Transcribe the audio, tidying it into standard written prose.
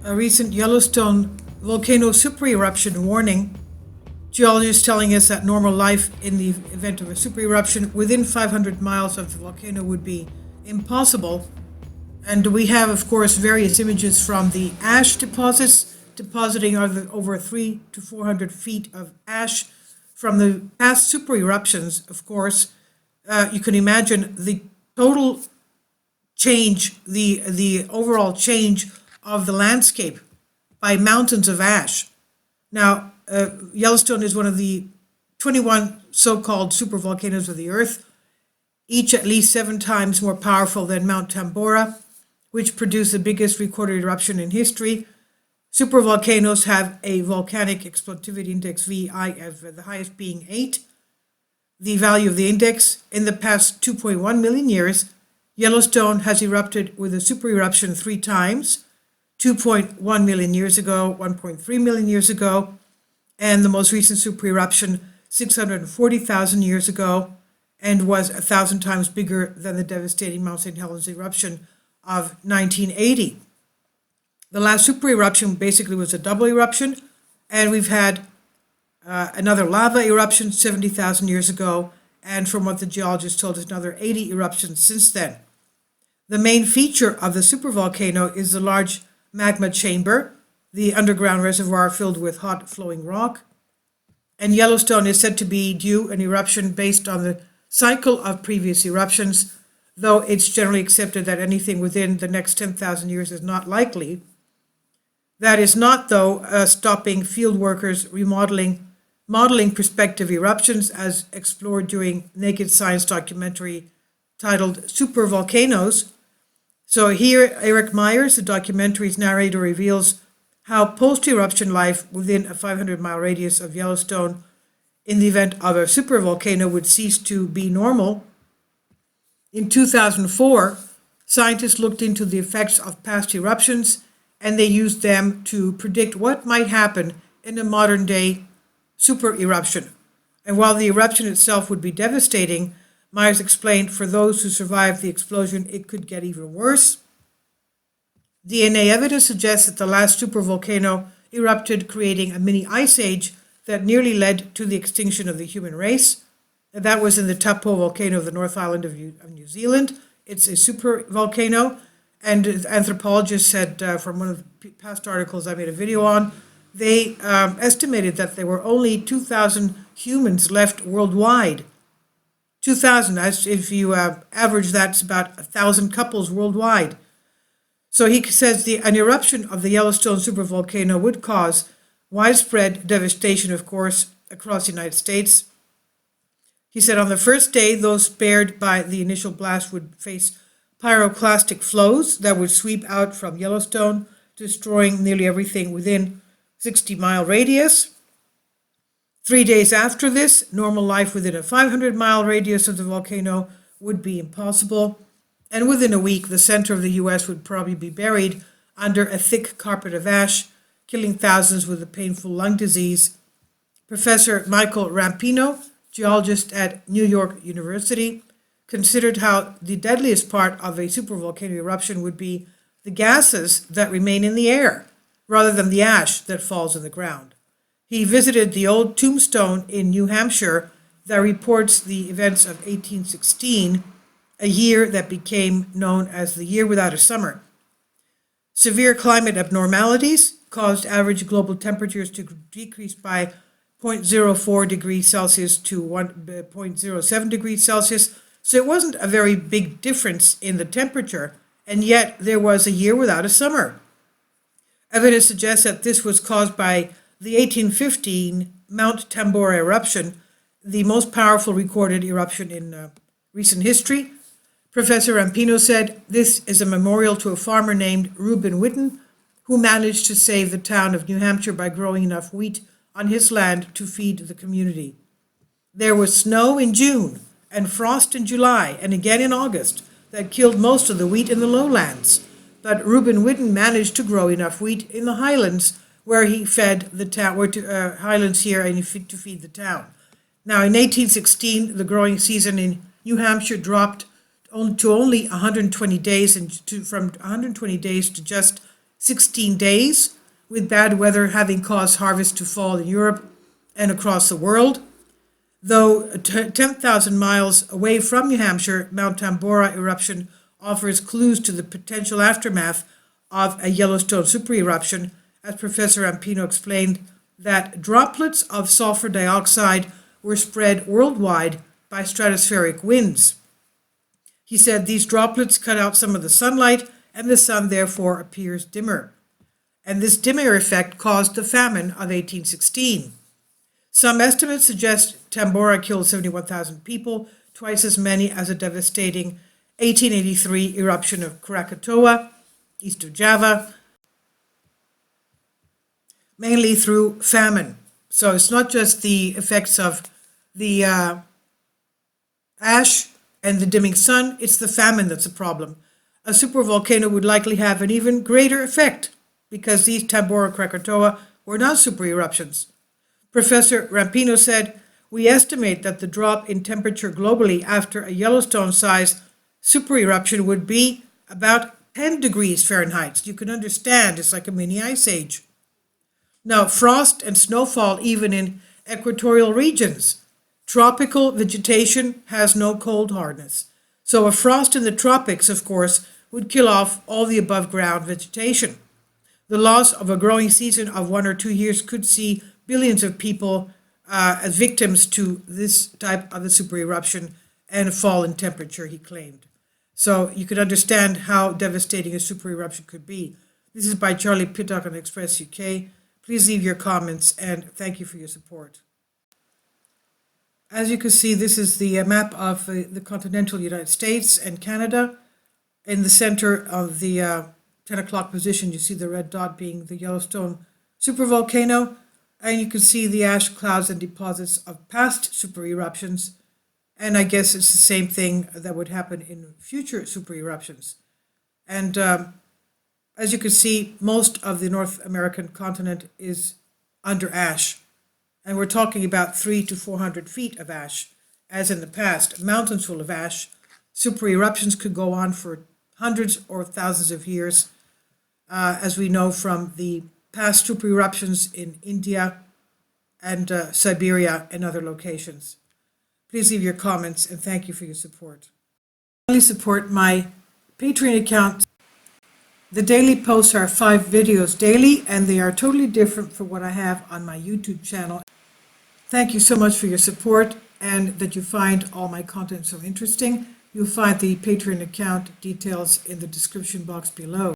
a recent Yellowstone volcano super-eruption warning. Geologists telling us that normal life in the event of a super-eruption within 500 miles of the volcano would be impossible. And we have, of course, various images from the ash deposits, depositing over 300 to 400 feet of ash from the past super-eruptions, of course. You can imagine the total change, the overall change of the landscape by mountains of ash. Now, Yellowstone is one of the 21 so-called supervolcanoes of the Earth, each at least 7 times more powerful than Mount Tambora, which produced the biggest recorded eruption in history. Supervolcanoes have a volcanic explosivity index VI of the highest being 8. The value of the index in the past 2.1 million years, Yellowstone has erupted with a super-eruption 3 times, 2.1 million years ago, 1.3 million years ago, and the most recent super-eruption 640,000 years ago, and was 1,000 times bigger than the devastating Mount St. Helens eruption of 1980. The last super-eruption basically was a double eruption, and we've had another lava eruption 70,000 years ago, and from what the geologists told us, another 80 eruptions since then. The main feature of the supervolcano is the large magma chamber, the underground reservoir filled with hot flowing rock. And Yellowstone is said to be due an eruption based on the cycle of previous eruptions, though it's generally accepted that anything within the next 10,000 years is not likely. That is not, though, stopping field workers modeling prospective eruptions, as explored during Naked Science documentary titled Supervolcanoes. So here, Eric Myers, the documentary's narrator, reveals how post-eruption life within a 500-mile radius of Yellowstone in the event of a supervolcano would cease to be normal. In 2004, scientists looked into the effects of past eruptions, and they used them to predict what might happen in a modern-day super-eruption. And while the eruption itself would be devastating, Myers explained for those who survived the explosion, it could get even worse. DNA evidence suggests that the last supervolcano erupted, creating a mini ice age that nearly led to the extinction of the human race. And that was in the Taupo volcano of the North Island of New Zealand. It's a supervolcano, and anthropologists said from one of the past articles I made a video on, they estimated that there were only 2,000 humans left worldwide. 2,000, as if you average that's about 1,000 couples worldwide. So he says an eruption of the Yellowstone supervolcano would cause widespread devastation, of course, across the United States. He said on the first day, those spared by the initial blast would face pyroclastic flows that would sweep out from Yellowstone, destroying nearly everything within 60-mile radius. 3 days after this, normal life within a 500-mile radius of the volcano would be impossible. And within a week, the center of the U.S. would probably be buried under a thick carpet of ash, killing thousands with a painful lung disease. Professor Michael Rampino, geologist at New York University, considered how the deadliest part of a supervolcano eruption would be the gases that remain in the air, rather than the ash that falls in the ground. He visited the old tombstone in New Hampshire that reports the events of 1816, a year that became known as the year without a summer. Severe climate abnormalities caused average global temperatures to decrease by 0.04 degrees Celsius to 0.07 degrees Celsius. So it wasn't a very big difference in the temperature, and yet there was a year without a summer. Evidence suggests that this was caused by the 1815 Mount Tambora eruption, the most powerful recorded eruption in recent history. Professor Rampino said this is a memorial to a farmer named Reuben Whitten, who managed to save the town of New Hampshire by growing enough wheat on his land to feed the community. There was snow in June and frost in July and again in August that killed most of the wheat in the lowlands. But Reuben Whitten managed to grow enough wheat in the highlands where he fed the town, highlands here, and to feed the town. Now, in 1816, the growing season in New Hampshire dropped to only 120 days, from 120 days to just 16 days, with bad weather having caused harvest to fall in Europe and across the world. Though 10,000 miles away from New Hampshire, Mount Tambora eruption offers clues to the potential aftermath of a Yellowstone super-eruption, as Professor Ampino explained that droplets of sulfur dioxide were spread worldwide by stratospheric winds. He said these droplets cut out some of the sunlight, and the sun therefore appears dimmer. And this dimmer effect caused the famine of 1816. Some estimates suggest Tambora killed 71,000 people, twice as many as a devastating 1883 eruption of Krakatoa, east of Java, mainly through famine. So it's not just the effects of the ash and the dimming sun, it's the famine that's a problem. A supervolcano would likely have an even greater effect because these Tambora Krakatoa were not super-eruptions. Professor Rampino said, "We estimate that the drop in temperature globally after a Yellowstone-sized super-eruption would be about 10 degrees Fahrenheit. You can understand, it's like a mini ice age. Now, frost and snowfall even in equatorial regions. Tropical vegetation has no cold hardness. So a frost in the tropics, of course, would kill off all the above-ground vegetation. The loss of a growing season of 1 or 2 years could see billions of people as victims to this type of a super-eruption and a fall in temperature," he claimed. So you could understand how devastating a super-eruption could be. This is by Charlie Pittock on Express UK. Please leave your comments, and thank you for your support. As you can see, this is the map of the continental United States and Canada. In the center of the 10 o'clock position, you see the red dot being the Yellowstone supervolcano, and you can see the ash clouds and deposits of past super-eruptions, and I guess it's the same thing that would happen in future super-eruptions. And as you can see, most of the North American continent is under ash. And we're talking about 300 to 400 feet of ash, as in the past. Mountains full of ash. Super-eruptions could go on for hundreds or thousands of years, as we know from the past super-eruptions in India and Siberia and other locations. Please leave your comments, and thank you for your support. Please support my Patreon account. The daily posts are 5 videos daily, and they are totally different from what I have on my YouTube channel. Thank you so much for your support and that you find all my content so interesting. You'll find the Patreon account details in the description box below.